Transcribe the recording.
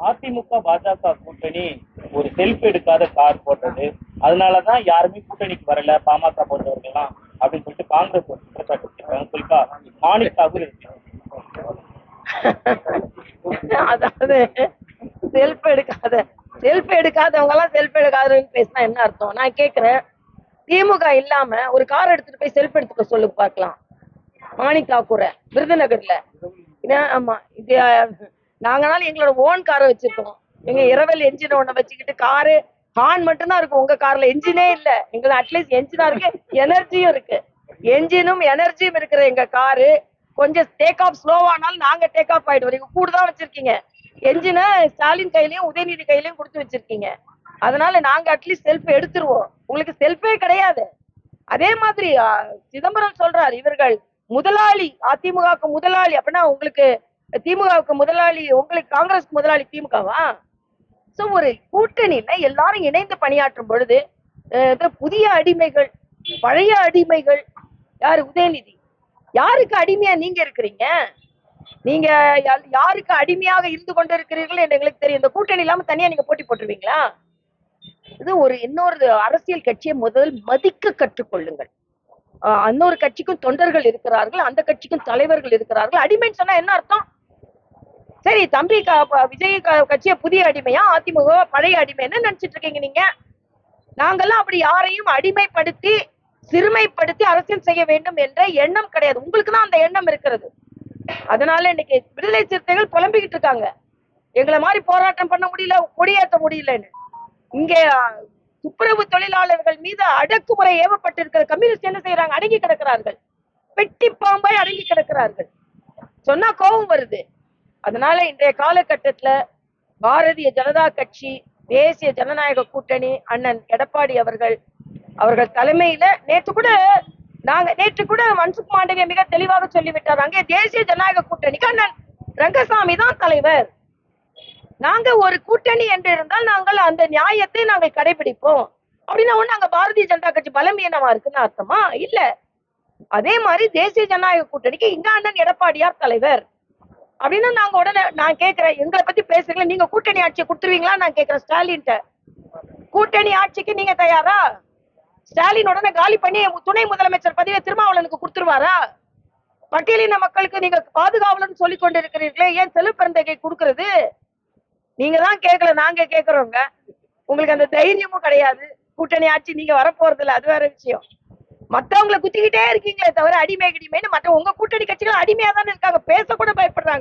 அதிமுக பாஜக கூட்டணி ஒரு செல்ஃப் எடுக்காத கார் போட்டது, அதனாலதான் யாருமே கூட்டணிக்கு வரல பாமக போன்றவர்கள்லாம் அப்படின்னு சொல்லிட்டு காங்கிரஸ் ஒரு குற்றச்சாட்டு வச்சிருக்காங்க. குறிப்பா மாணிக் தாகூர் அதாவது செல்ஃப் எடுக்காதவங்க எல்லாம் செல்ஃப் எடுக்காதவங்க பேசினா என்ன அர்த்தம்? நான் கேக்குறேன், திமுக இல்லாம ஒரு கார் எடுத்துட்டு போய் செல்ஃப் எடுத்துக்க சொல்லு பார்க்கலாம். மாணிக் தாக்கூர விருதுநகர்ல. ஆமா, இது நாங்கனாலும் எங்களோட ஓன் காரை வச்சிருக்கோம். எங்க இரவல் என்ஜின் ஒண்ணு வச்சுக்கிட்டு காரு ஹார்ன் மட்டும்தான் இருக்கும். உங்க கார்ல என்ஜினே இல்ல. எங்களுக்கு அட்லீஸ்ட் என்ஜினா இருக்கு, எனர்ஜியும் இருக்கு. என்ஜினும் எனர்ஜியும் இருக்கிற எங்க காரு கொஞ்சம் டேக் ஆஃப் ஸ்லோவானாலும் நாங்க டேக் ஆஃப் ஆயிடுவோம். நீங்க கூடுதான் வச்சிருக்கீங்க. என்ஜினை ஸ்டாலின் கையிலயும் உதயநிதி கையிலயும் கொடுத்து வச்சிருக்கீங்க. அதனால நாங்க அட்லீஸ்ட் செல்ஃப் எடுத்துருவோம். உங்களுக்கு செல்ஃபே கிடையாது. அதே மாதிரி சிதம்பரம் சொல்றாரு, இவர்கள் முதலாளி, அதிமுகவுக்கு முதலாளி அப்படின்னா உங்களுக்கு திமுகவுக்கு முதலாளி, உங்களுக்கு காங்கிரஸ் முதலாளி திமுகவா? சோ ஒரு கூட்டணியில எல்லாரும் இணைந்து பணியாற்றும் பொழுது புதிய அடிமைகள், பழைய அடிமைகள் யாரு? உதயநிதி. யாருக்கு அடிமையா நீங்க இருக்கிறீங்க? நீங்க யாருக்கு அடிமையாக இருந்து கொண்டு இருக்கிறீர்கள் என்று எங்களுக்கு தெரியும். இந்த கூட்டணி இல்லாம தனியா நீங்க போட்டி போட்டுருவீங்களா? இது ஒரு இன்னொரு அரசியல் கட்சியை முதல் மதிக்க கற்றுக்கொள்ளுங்கள். இன்னொரு கட்சிக்கும் தொண்டர்கள் இருக்கிறார்கள், அந்த கட்சிக்கும் தலைவர்கள் இருக்கிறார்கள். அடிமைன்னு சொன்னா என்ன அர்த்தம்? சரி, தம்பி விஜய் கட்சிய புதிய அடிமையா, அதிமுக பழைய அடிமை என்ன நினைச்சிட்டு இருக்கீங்க நீங்க? நாங்கெல்லாம் அப்படி யாரையும் அடிமைப்படுத்தி சிறுமைப்படுத்தி அரசியல் செய்ய வேண்டும் என்ற எண்ணம் கிடையாது. உங்களுக்கு தான் அந்த எண்ணம் இருக்கிறது. அதனால இன்னைக்கு விடுதலை சிறுத்தைகள் புலம்பிக்கிட்டு இருக்காங்க, எங்களை மாதிரி போராட்டம் பண்ண முடியல, கொடியேற்ற முடியலன்னு. இங்க துப்புரவு தொழிலாளர்கள் மீது அடக்குமுறை ஏவப்பட்டிருக்கிற கம்யூனிஸ்ட் என்ன செய்யறாங்க? அடங்கி கிடக்கிறார்கள், வெட்டி பாம்பாய் அடங்கி கிடக்கிறார்கள். சொன்னா கோபம் வருது. அதனால இன்றைய காலகட்டத்துல பாரதிய ஜனதா கட்சி, தேசிய ஜனநாயக கூட்டணி, அண்ணன் எடப்பாடி அவர்கள் தலைமையில நேற்று கூட மன்சுக் மாண்டவிய மிக தெளிவாக சொல்லிவிட்டார். அங்கே தேசிய ஜனநாயக கூட்டணிக்கு அண்ணன் ரங்கசாமி தான் தலைவர். நாங்க ஒரு கூட்டணி என்று இருந்தால் நாங்கள் அந்த நியாயத்தை நாங்கள் கடைபிடிப்போம். அப்படின்னா ஒண்ணு அங்க பாரதிய ஜனதா கட்சி பலவீனமா இருக்குன்னு அர்த்தமா? இல்ல. அதே மாதிரி தேசிய ஜனநாயக கூட்டணிக்கு இங்க அண்ணன் எடப்பாடியார் தலைவர் அப்படின்னு நாங்க உடனே நான் கேட்கிறேன், எங்களை பத்தி பேசுறீங்களா? நீங்க கூட்டணி ஆட்சியை கொடுத்துருவீங்களா? நான் கேட்கிறேன் ஸ்டாலின், கூட்டணி ஆட்சிக்கு நீங்க தயாரா? ஸ்டாலின் உடனே காலி பண்ணி துணை முதலமைச்சர் பதவியை திருமாவளவனுக்கு கொடுத்துருவாரா? பட்டியலின மக்களுக்கு நீங்க பாதுகாவலன்னு சொல்லி கொண்டு இருக்கிறீர்களே, ஏன் செல்வ பிறந்தகை கொடுக்கறது? நீங்க தான் கேட்கல, நாங்க கேட்கறோங்க. உங்களுக்கு அந்த தைரியமும் கிடையாது. கூட்டணி ஆட்சி நீங்க வரப்போறது இல்லை, அது வேற விஷயம். மத்தவங்களை குத்திக்கிட்டே இருக்கீங்களே தவிர அடிமை கிடிமைன்னு மற்ற உங்க கூட்டணி கட்சிகள் அடிமையா தானே இருக்காங்க, பேச கூட பயப்படுறாங்க.